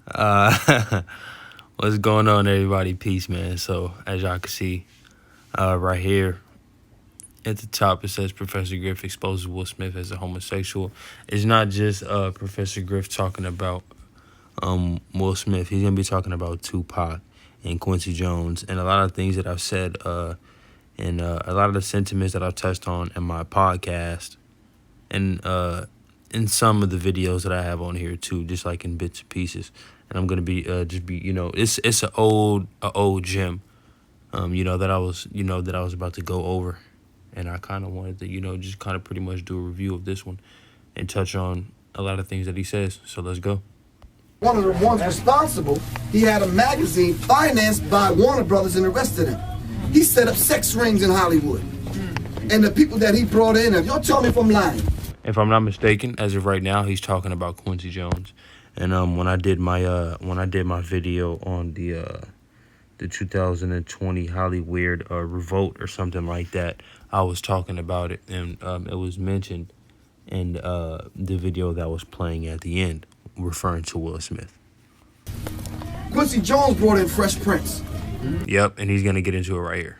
Uh, what's going on, everybody? Peace, man. So, as y'all can see, right here at the top, it says Professor Griff exposes Will Smith as a homosexual. It's not just Professor Griff talking about Will Smith. He's gonna be talking about Tupac and Quincy Jones and a lot of things that I've said, and a lot of the sentiments that I've touched on in my podcast, and in some of the videos that I have on here too, just like in bits and pieces. And I'm gonna be it's an old gem, that I was about to go over, and I kind of wanted to just kind of pretty much do a review of this one and touch on a lot of things that he says. So let's go. One of the ones responsible, he had a magazine financed by Warner Brothers and the rest of them. He set up sex rings in Hollywood. And the people that he brought in, if y'all tell me if I'm lying. If I'm not mistaken, as of right now, he's talking about Quincy Jones. And when I did my video on the 2020 Hollywood revolt or something like that, I was talking about it, and it was mentioned in the video that was playing at the end, referring to Will Smith. Quincy Jones brought in Fresh Prince. Yep, and he's gonna get into it right here.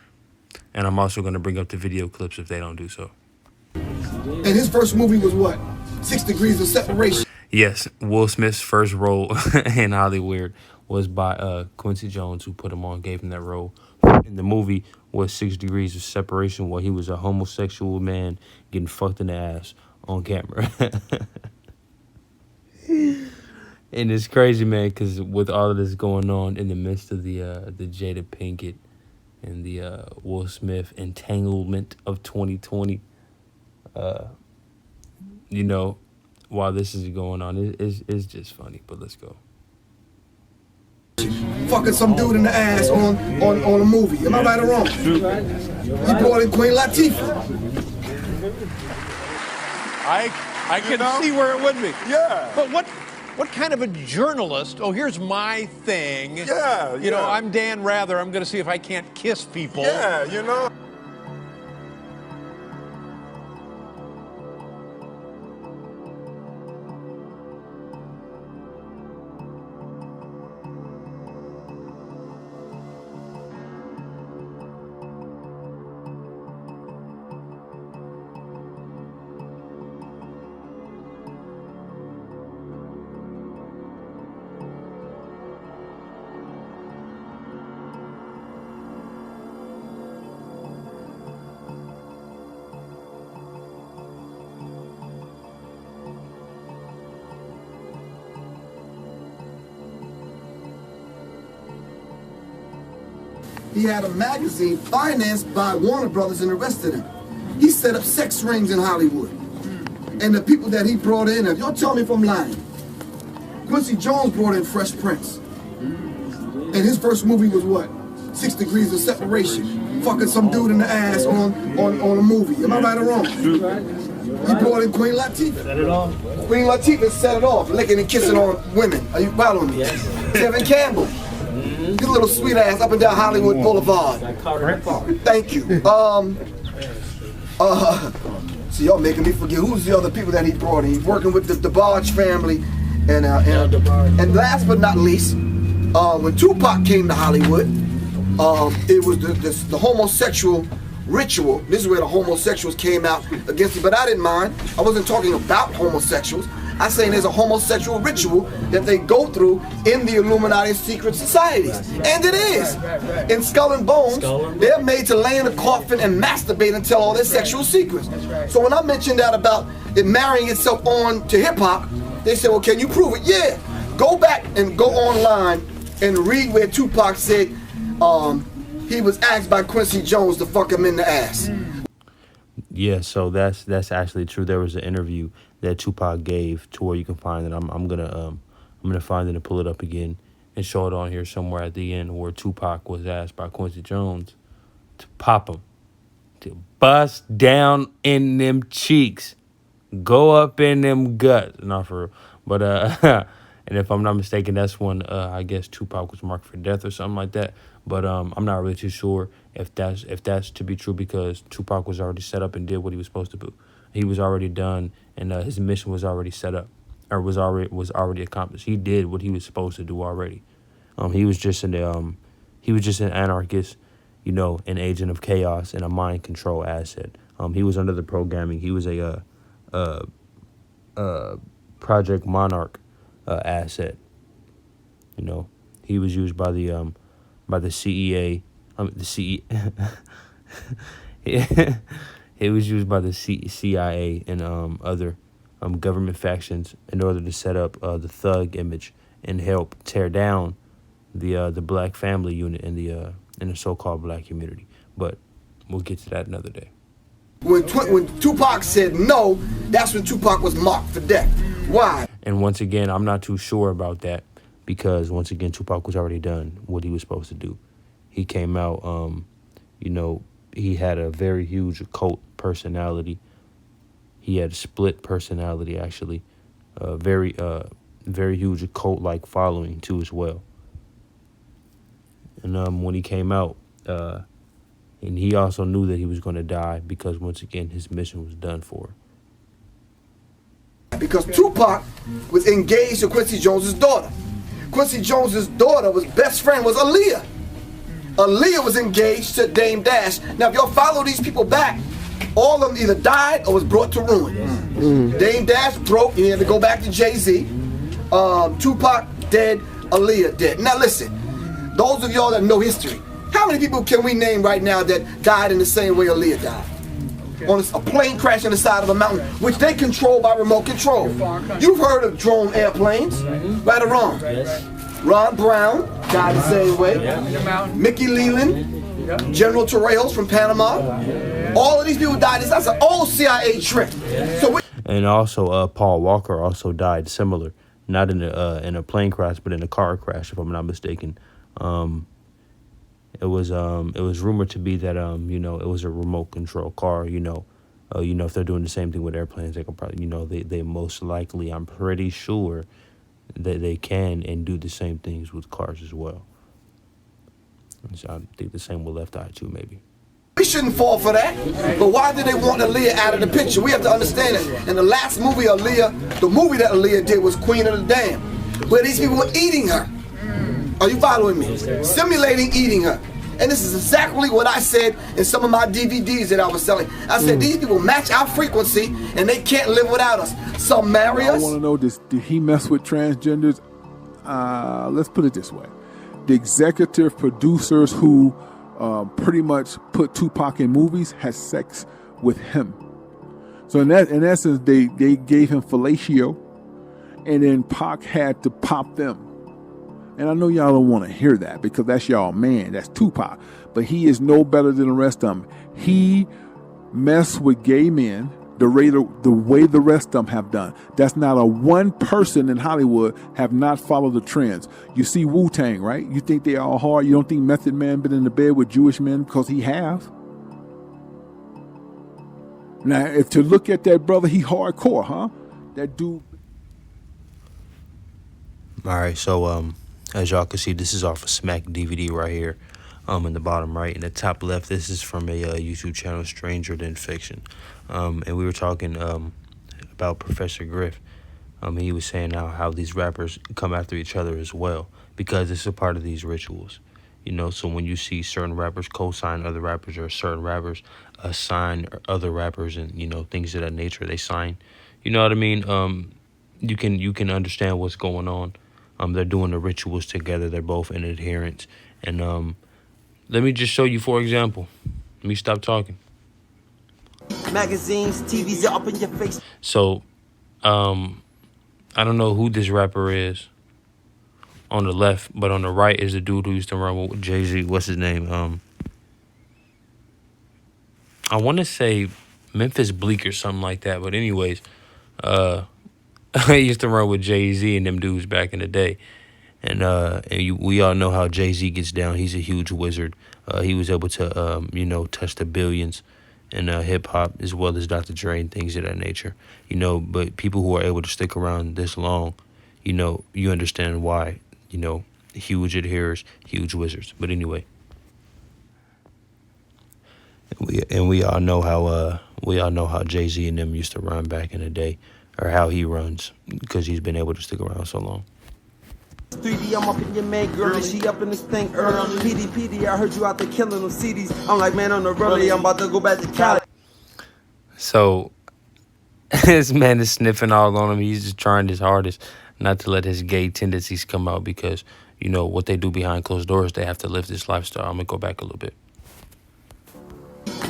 And I'm also gonna bring up the video clips if they don't do so. And his first movie was what? 6 Degrees of Separation. Yes, Will Smith's first role in Hollywood was by Quincy Jones, who put him on, gave him that role. And the movie was 6 Degrees of Separation, where he was a homosexual man getting fucked in the ass on camera. And it's crazy, man, because with all of this going on in the midst of the Jada Pinkett and the Will Smith entanglement of 2020, while this is going on, it's just funny. But let's go. Fucking some dude in the ass on a movie. Am I right or wrong? He brought in Queen Latifah. I can see where it would be. Yeah. But what kind of a journalist? Oh, here's my thing. Yeah. You know, I'm Dan Rather. I'm going to see if I can't kiss people. Yeah, you know. He had a magazine financed by Warner Brothers and the rest of them. He set up sex rings in Hollywood. And the people that he brought in, if y'all tell me if I'm lying. Quincy Jones brought in Fresh Prince. And his first movie was what? 6 Degrees of Separation. Fucking some dude in the ass on a movie. Am I right or wrong? He brought in Queen Latifah. Set it off. Queen Latifah set it off, licking and kissing on women. Are you following me? Yes. Kevin Campbell. Good little sweet ass up and down Hollywood Boulevard. Thank you. So y'all making me forget who's the other people that he brought in. He's working with the Barge family, and last but not least, when Tupac came to Hollywood, it was the homosexual ritual. This is where the homosexuals came out against it, but I didn't mind. I wasn't talking about homosexuals. I'm saying there's a homosexual ritual that they go through in the Illuminati secret societies. And it is. In Skull and Bones, they're made to lay in a coffin and masturbate and tell all their sexual secrets. So when I mentioned that about it marrying itself on to hip hop, they said, well, can you prove it? Yeah. Go back and go online and read where Tupac said he was asked by Quincy Jones to fuck him in the ass. Yeah, so that's actually true. There was an interview that Tupac gave to where you can find it. I'm gonna find it and pull it up again and show it on here somewhere at the end, where Tupac was asked by Quincy Jones to pop him, to bust down in them cheeks, go up in them guts. Not for real, but and if I'm not mistaken, that's when I guess Tupac was marked for death or something like that. But I'm not really too sure if that's to be true, because Tupac was already set up and did what he was supposed to do. He was already done, and his mission was already set up. or was already accomplished. He did what he was supposed to do already. He was just an anarchist, an agent of chaos and a mind control asset. He was under the programming. He was a Project Monarch asset. He was used by the CEA. The CE. He was used by the CIA and other government factions in order to set up the thug image and help tear down the black family unit in the so-called black community. But we'll get to that another day. When Tupac said no, that's when Tupac was marked for death. Why? And once again, I'm not too sure about that because once again, Tupac was already done what he was supposed to do. He came out, he had a very huge occult personality. He had split personality, actually. Very huge occult-like following, too, as well. And when he came out, and he also knew that he was going to die because, once again, his mission was done for. Because Tupac was engaged to Quincy Jones's daughter. Quincy Jones's daughter was best friend was Aaliyah. Aaliyah was engaged to Dame Dash. Now, if y'all follow these people back, all of them either died or was brought to ruin. Dame Dash broke, he had to go back to Jay-Z. Tupac dead, Aaliyah dead. Now listen, those of y'all that know history, how many people can we name right now that died in the same way Aaliyah died? On a plane crash on the side of a mountain, which they control by remote control. You've heard of drone airplanes, right or wrong? Ron Brown died the same way. Mickey Leland, General Torrijos from Panama. All of these people died. That's an old CIA trick. And also, Paul Walker also died similar, not in a plane crash, but in a car crash, if I'm not mistaken. It was rumored to be that it was a remote control car. If they're doing the same thing with airplanes, they can probably they most likely, I'm pretty sure that they can and do the same things with cars as well. So I think the same with Left Eye too, maybe. We shouldn't fall for that. But why did they want Aaliyah out of the picture? We have to understand it. In the last movie, the movie that Aaliyah did was Queen of the Damned, where these people were eating her. Are you following me? Simulating eating her. And this is exactly what I said in some of my DVDs that I was selling. I said, these people match our frequency and they can't live without us. Some marry us. I want to know this: did he mess with transgenders? Let's put it this way. The executive producers who pretty much put Tupac in movies had sex with him. So in essence, they gave him fellatio, and then Pac had to pop them. And I know y'all don't want to hear that because that's y'all man, that's Tupac. But he is no better than the rest of them. He messed with gay men the way the rest of them have done. That's not a one person in Hollywood have not followed the trends. You see Wu-Tang, right? You think they all hard. You don't think Method Man been in the bed with Jewish men because he have. Now, if to look at that brother, he hardcore, huh? That dude. All right, so as y'all can see, this is off a Smack DVD right here. In the bottom right, in the top left, this is from a YouTube channel, Stranger Than Fiction. And we were talking about Professor Griff. He was saying how these rappers come after each other as well because it's a part of these rituals. So when you see certain rappers co-sign other rappers or certain rappers sign other rappers and, things of that nature, they sign, you know what I mean? You can understand what's going on. They're doing the rituals together. They're both in adherence. And let me just show you, for example. Let me stop talking. Magazines, TVs are up in your face. So, I don't know who this rapper is on the left, but on the right is the dude who used to run with Jay-Z. What's his name? I want to say Memphis Bleak or something like that. But anyways, he used to run with Jay-Z and them dudes back in the day. And we all know how Jay-Z gets down. He's a huge wizard. He was able to, touch the billions in hip-hop as well as Dr. Dre and things of that nature. But people who are able to stick around this long, you understand why, huge adherers, huge wizards. But anyway. We all know how Jay-Z and them used to run back in the day. or how he runs, because he's been able to stick around so long. 3D, I'm up in your man, girl, she up in this thing early. PD, I heard you out there killing them CDs. I'm like, man, on the really, I'm about to go back to Cali. So this man is sniffing all on him. He's just trying his hardest not to let his gay tendencies come out, because, you know, what they do behind closed doors, they have to live this lifestyle. I'm going to go back a little bit.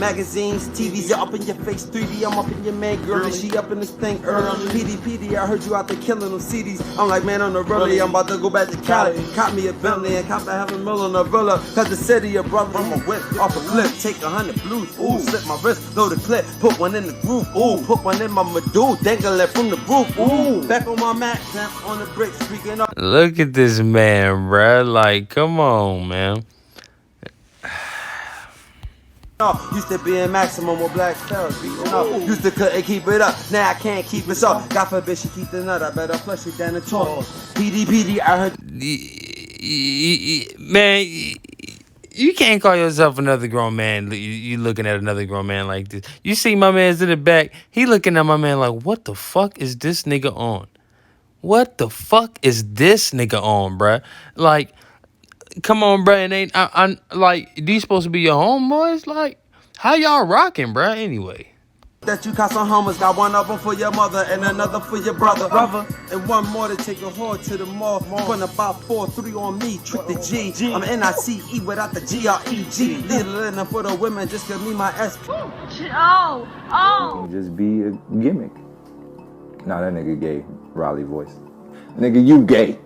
Magazines, TVs, you're up in your face. 3D, I'm up in your man, girl, she up in this thing early. PD, I heard you out there killing them CDs. I'm like, man, on the really, I'm about to go back to Cali. Caught me a Bentley and cop a $500,000 on a villa. Cause the city, your brother, I'm a whip off a flip. Take 100 blues, ooh, slip my wrist, load the clip. Put one in the groove, ooh, put one in my medulla. Dangle it from the roof, ooh. Back on my mat, tap on the bricks, streaking up. Look at this man, bruh. Like, come on, man. Used to be in maximum with black fellas beating up. Used to couldn't keep it up, now I can't keep it up. God forbid she keep the nut, I better flush it down the toilet. PD, I heard. Man, you can't call yourself another grown man. You looking at another grown man like this. You see my man's in the back. He looking at my man like, what the fuck is this nigga on? What the fuck is this nigga on, bruh? Like, come on, bruh. And ain't I'm like, these supposed to be your homeboys? Like, how y'all rocking, bruh? Anyway. That you caught some homies, got one of them for your mother and another for your brother. And one more to take a whore to the mall. Putting about 4-3 on me, trick the G. I'm NICE without the GREG. Little enough for the women, just give me my S. Just be a gimmick. Nah, that nigga gay. Raleigh voice. Nigga, you gay.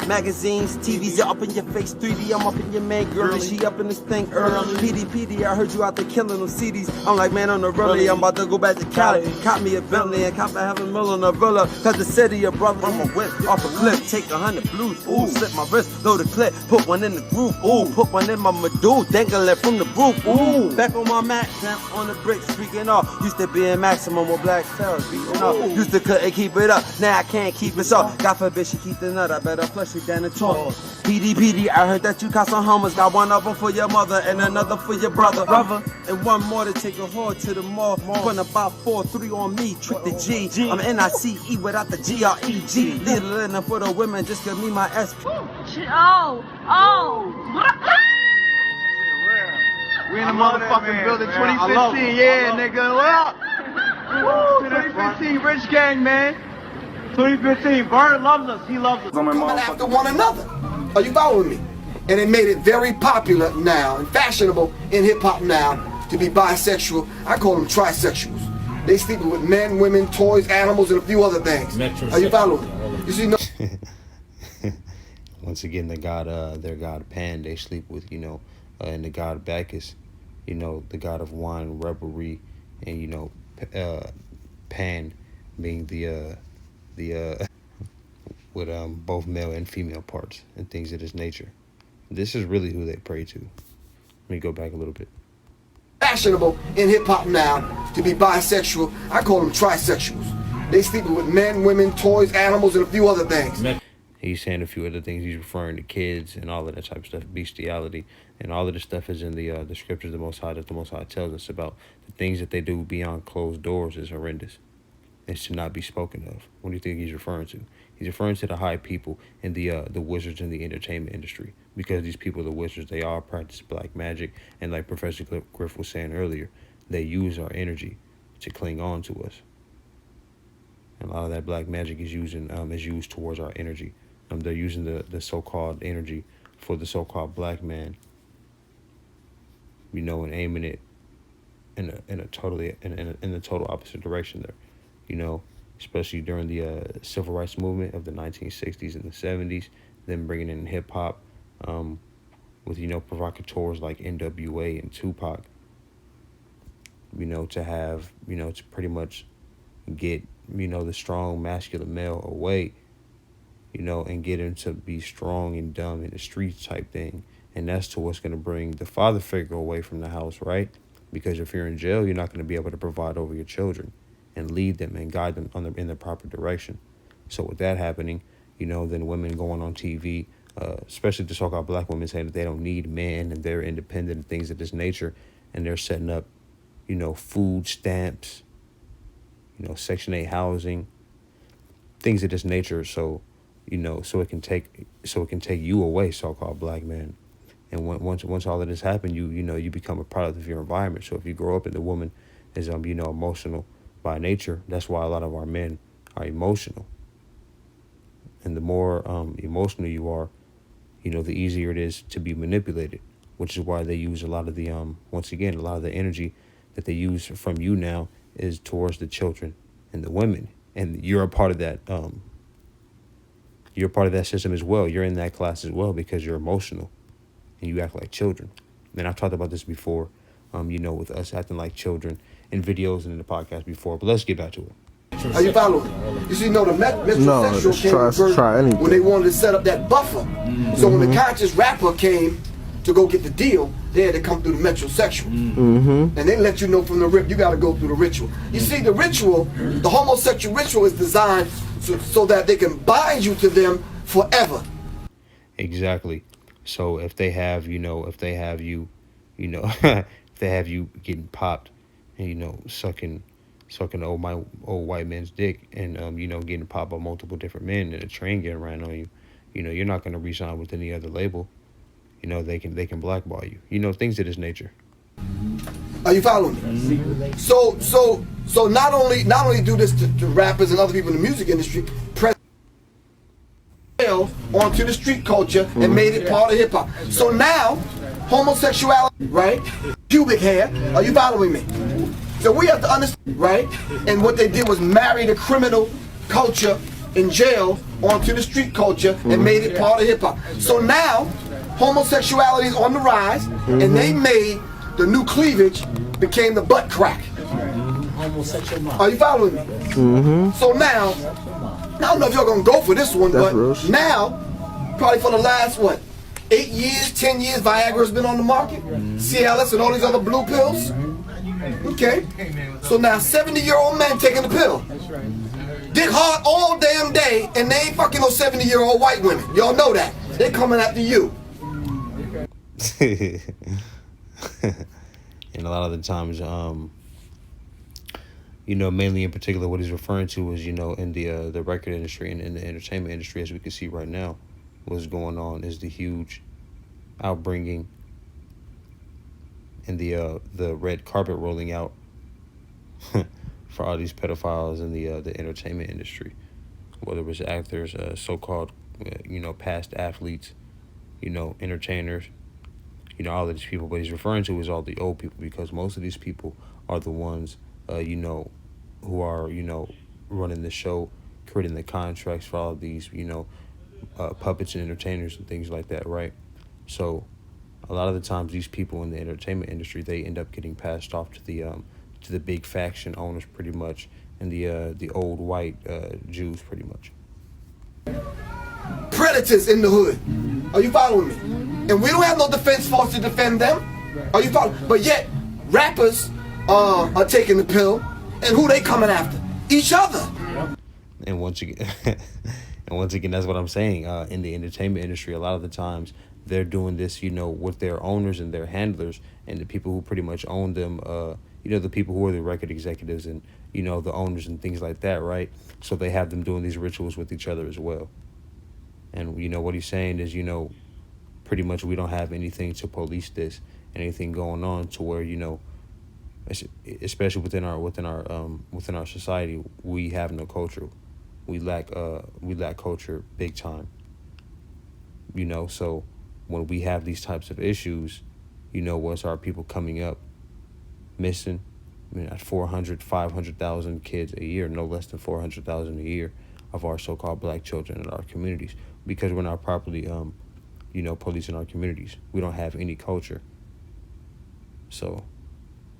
Magazines, TVs, you're up in your face. 3D, I'm up in your man, girl, she up in this thing early. PD, I heard you out there killing them CDs. I'm like, man, on the really, I'm about to go back to Cali. Caught me a Bentley and cop a $500,000 on a villa. Cause the city, your brother, I'm a whip off a flip. Take 100 blues, ooh, slip my wrist, load the clip. Put one in the groove, ooh, put one in my medulla. Dangle it from the roof, ooh. Back on my mat, tap on the bricks, streaking off. Used to be in maximum with black fellas beating up. Used to couldn't keep it up, now I can't keep it up. God forbid she keep the nut, I better flush it down the toilet. PD, I heard that you caught some homies, got one of them for your mother and another for your brother. And one more to take a whore to the mall. Putting about 4-3 on me, trick the G. I'm NICE without the GREG. Little enough for the women, just give me my S. We in the motherfucking building, 2015, yeah, nigga. What up? Woo, 2015, Rich Gang, man. 2015, Bird loves us. He loves us. Coming after one another. Are you following me? And it made it very popular now and fashionable in hip hop now to be bisexual. I call them trisexuals. They sleeping with men, women, toys, animals, and a few other things. Are you following me? You see, no. Once again, their god Pan, they sleep with, and the god Bacchus, the god of wine, revelry, and Pan being the with both male and female parts and things of this nature. This is really who they pray to. Let me go back a little bit. Fashionable in hip hop now to be bisexual. I call them trisexuals. They sleeping with men, women, toys, animals, and a few other things. He's saying a few other things. He's referring to kids and all of that type of stuff, bestiality, and all of this stuff is in the scriptures. The Most High, that the Most High tells us about the things that they do beyond closed doors is horrendous. It's to not be spoken of. What do you think he's referring to? He's referring to the high people and the wizards in the entertainment industry, because these people, the wizards, they all practice black magic, and like Professor Griff was saying earlier, they use our energy to cling on to us. And a lot of that black magic is used towards our energy. They're using the so-called energy for the so-called black man, and aiming it in the total opposite direction there, especially during the civil rights movement of the 1960s and the 70s, then bringing in hip hop, with provocateurs like NWA and Tupac, to have to pretty much get the strong masculine male away, and get him to be strong and dumb in the streets type thing. And that's to what's going to bring the father figure away from the house, right? Because if you're in jail, you're not going to be able to provide over your children and lead them and guide them in the proper direction. So with that happening, then women going on TV, especially the so-called black women, saying that they don't need men and they're independent and things of this nature. And they're setting up, food stamps, Section 8 housing, things of this nature. So, so it can take you away, so-called black man. And once all of this happened, you become a product of your environment. So if you grow up and the woman is emotional by nature, that's why a lot of our men are emotional. And the more emotional you are, the easier it is to be manipulated, which is why they use a lot of the once again, a lot of the energy that they use from you now is towards the children and the women. And you're a part of that. You're a part of that system as well. You're in that class as well because you're emotional and you act like children. And I've talked about this before, with us acting like children in videos and in the podcast before. But let's get back to it. Are you following? You see, the metrosexual came when they wanted to set up that buffer. So when the conscious rapper came to go get the deal, they had to come through the metrosexual. And they let you know from the rip, you got to go through the ritual. You see, the ritual, the homosexual ritual is designed so that they can bind you to them forever. Exactly. So if they have, if they have you getting popped and, sucking old white man's dick and, getting popped by multiple different men and a train getting ran on you, you're not going to re-sign with any other label. They can blackball you, things of this nature. Are you following me? So not only do this to rappers and other people in the music industry, press onto the street culture and made it part of hip hop. So now, homosexuality, right? Pubic hair. Are you following me? So we have to understand, right? And what they did was marry the criminal culture in jail onto the street culture and made it part of hip hop. So now, homosexuality is on the rise, and they made the new cleavage became the butt crack. Are you following me? So now, I don't know if y'all gonna go for this one, but now, probably for the last 8 years, 10 years, Viagra's been on the market. Cialis and all these other blue pills. Okay, so now 70-year-old men taking the pill. Dick hard all damn day, and they ain't fucking no 70-year-old white women. Y'all know that. They coming after you. And a lot of the times, mainly in particular, what he's referring to is, in the record industry and in the entertainment industry, as we can see right now, what's going on is the huge outbringing and the red carpet rolling out for all these pedophiles in the entertainment industry, whether it was actors, so-called, past athletes, entertainers, all of these people. But he's referring to is all the old people, because most of these people are the ones, who are, running the show, creating the contracts for all of these, puppets and entertainers and things like that, right? So a lot of the times these people in the entertainment industry, they end up getting passed off to the big faction owners pretty much, and the old white Jews pretty much. Predators in the hood. Are you following me? And we don't have no defense force to defend them. Are you following? But yet, rappers are taking the pill, and who they coming after? Each other. And once again, that's what I'm saying. In the entertainment industry, a lot of the times they're doing this, with their owners and their handlers and the people who pretty much own them. The people who are the record executives and the owners and things like that, right? So they have them doing these rituals with each other as well. And what he's saying is, pretty much we don't have anything to police this, anything going on to where especially within our society, we have no culture. We lack culture big time. So when we have these types of issues, what's our people coming up missing? At 400, 500,000 kids a year, no less than 400,000 a year of our so-called black children in our communities, because we're not properly, policing our communities. We don't have any culture. So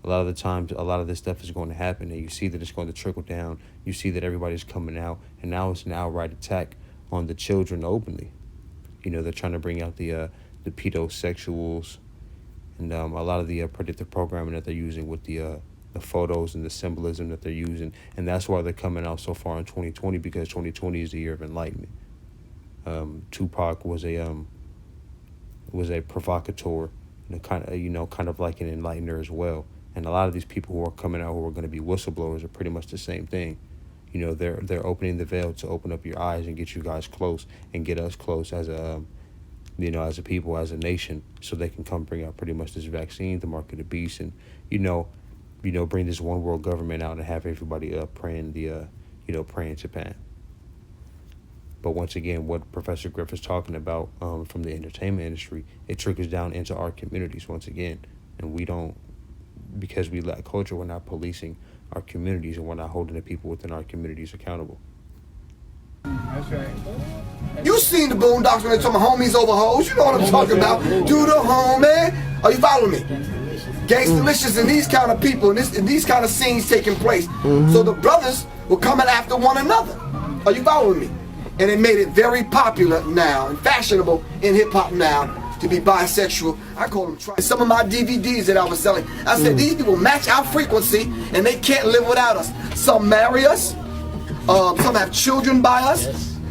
a lot of the times, a lot of this stuff is going to happen, and you see that it's going to trickle down. You see that everybody's coming out, and now it's an outright attack on the children openly. They're trying to bring out the pedosexuals and a lot of the predictive programming that they're using with the photos and the symbolism that they're using. And that's why they're coming out so far in 2020, because 2020 is the year of enlightenment. Tupac was a provocateur, kind of like an enlightener as well. And a lot of these people who are coming out who are going to be whistleblowers are pretty much the same thing. You know, they're opening the veil to open up your eyes and get you guys close and get us close as a as a people, as a nation, so they can come bring out pretty much this vaccine, the mark of the beast, and bring this one world government out and have everybody praying praying Japan. But once again, what Professor Griff is talking about from the entertainment industry, it trickles down into our communities once again, and we don't, because we lack culture, we're not policing our communities, and we're not holding the people within our communities accountable. That's right. You seen the Boondocks when they talking about homies over hoes. You know what I'm talking about. Do the homie. Are you following me? Gangstalicious and these kind of people and these kind of scenes taking place. So the brothers were coming after one another. Are you following me? And it made it very popular now and fashionable in hip hop now to be bisexual. I call them some of my DVDs that I was selling. I said these people match our frequency and they can't live without us. Some marry us. Some have children by us,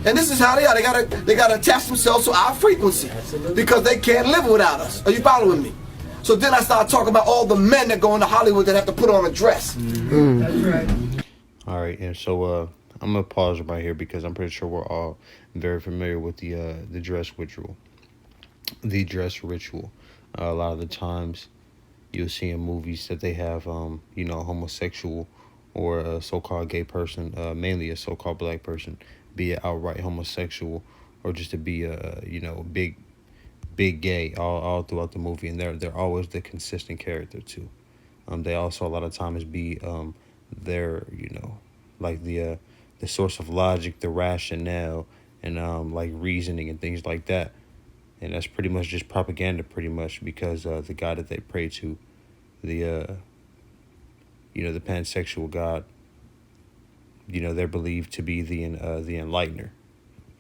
and this is how they are. They gotta attach themselves to our frequency because they can't live without us. Are you following me? So then I started talking about all the men that go into Hollywood that have to put on a dress. That's right. All right, and so I'm gonna pause right here because I'm pretty sure we're all very familiar with the dress ritual. The dress ritual. A lot of the times, you'll see in movies that they have a homosexual or a so-called gay person, mainly a so-called black person, be it outright homosexual or just to be a big gay all throughout the movie, and they're always the consistent character too. They also a lot of times be their like the source of logic, the rationale, and like reasoning and things like that. And that's pretty much just propaganda, pretty much, because the God that they pray to, the pansexual God, they're believed to be the enlightener.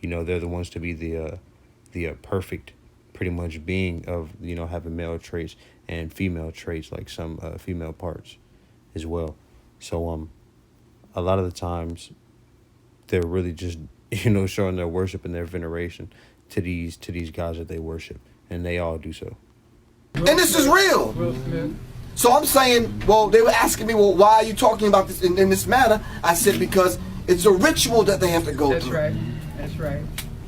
They're the ones to be the perfect, pretty much, being of, having male traits and female traits, like some female parts as well. So a lot of the times they're really just, showing their worship and their veneration to these gods that they worship, and they all do so. And this is real. So I'm saying, well, they were asking me, well, why are you talking about this in this manner? I said, because it's a ritual that they have to go through. That's right.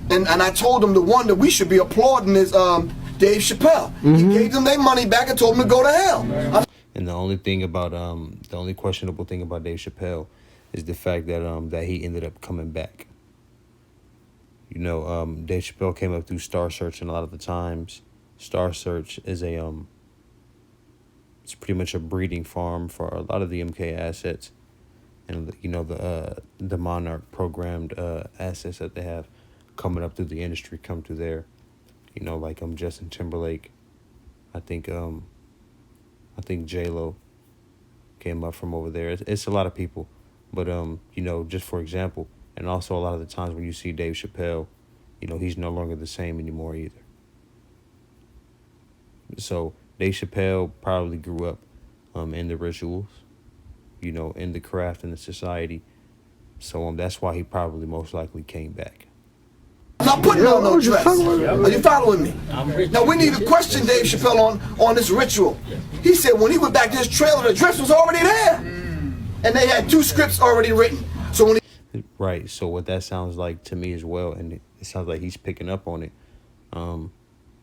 And I told them the one that we should be applauding is Dave Chappelle. He gave them their money back and told them to go to hell. And the only thing about the only questionable thing about Dave Chappelle is the fact that that he ended up coming back. Dave Chappelle came up through Star Search, and a lot of the times, Star Search is it's pretty much a breeding farm for a lot of the MK assets, and the Monarch programmed assets that they have coming up through the industry come through there. Like Justin Timberlake, I think J-Lo came up from over there. It's a lot of people, but just for example, and also a lot of the times when you see Dave Chappelle, he's no longer the same anymore either. So Dave Chappelle probably grew up in the rituals, in the craft and the society. So that's why he probably most likely came back. I'm not putting on no dress. Are you following me? Now we need to question Dave Chappelle on this ritual. He said when he went back to his trailer, the dress was already there. And they had 2 scripts already written. So when Right, so what that sounds like to me as well, and it sounds like he's picking up on it,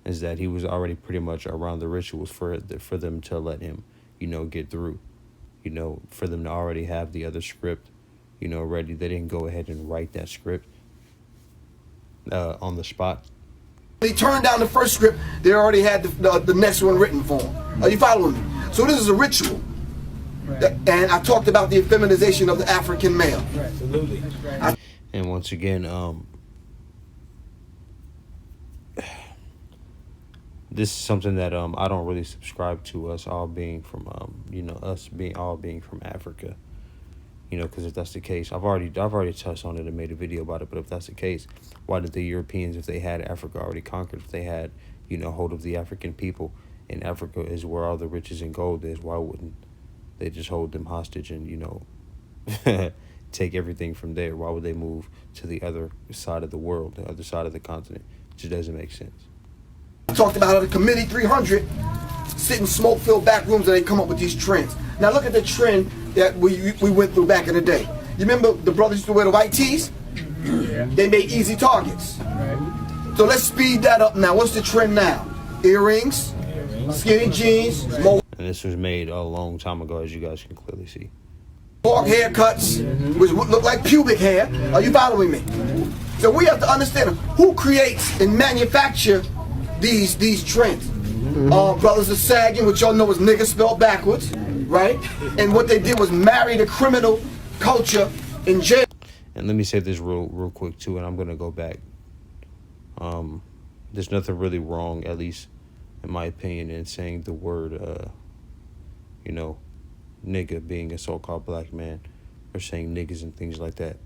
is that he was already pretty much around the rituals for them to let him, get through, for them to already have the other script, ready. They didn't go ahead and write that script on the spot. he turned down the first script, they already had the next one written for him. Are you following me? So this is a ritual. Right. And I talked about the effeminization of the African male. Right. Absolutely. And once again, this is something that I don't really subscribe to, us all being from being from Africa. Because if that's the case, I've already touched on it and made a video about it. But if that's the case, why did the Europeans, if they had Africa already conquered, if they had hold of the African people, and Africa is where all the riches and gold is, why wouldn't they just hold them hostage and take everything from there? Why would they move to the other side of the world, the other side of the continent? It just doesn't make sense. I talked about the Committee 300 sit in smoke-filled back rooms and they come up with these trends. Now look at the trend that we went through back in the day. You remember the brothers used to wear the white tees? Yeah. They made easy targets. Right. So let's speed that up now. What's the trend now? Earrings, skinny jeans, more. And this was made a long time ago, as you guys can clearly see. Fork haircuts, which look like pubic hair. Are you following me? So we have to understand who creates and manufacture these trends. Brothers are sagging, which y'all know is nigga spelled backwards, right? And what they did was marry the criminal culture in jail. And let me say this real quick too, and I'm gonna go back. There's nothing really wrong, at least in my opinion, in saying the word, nigga being a so-called black man, or saying niggas and things like that.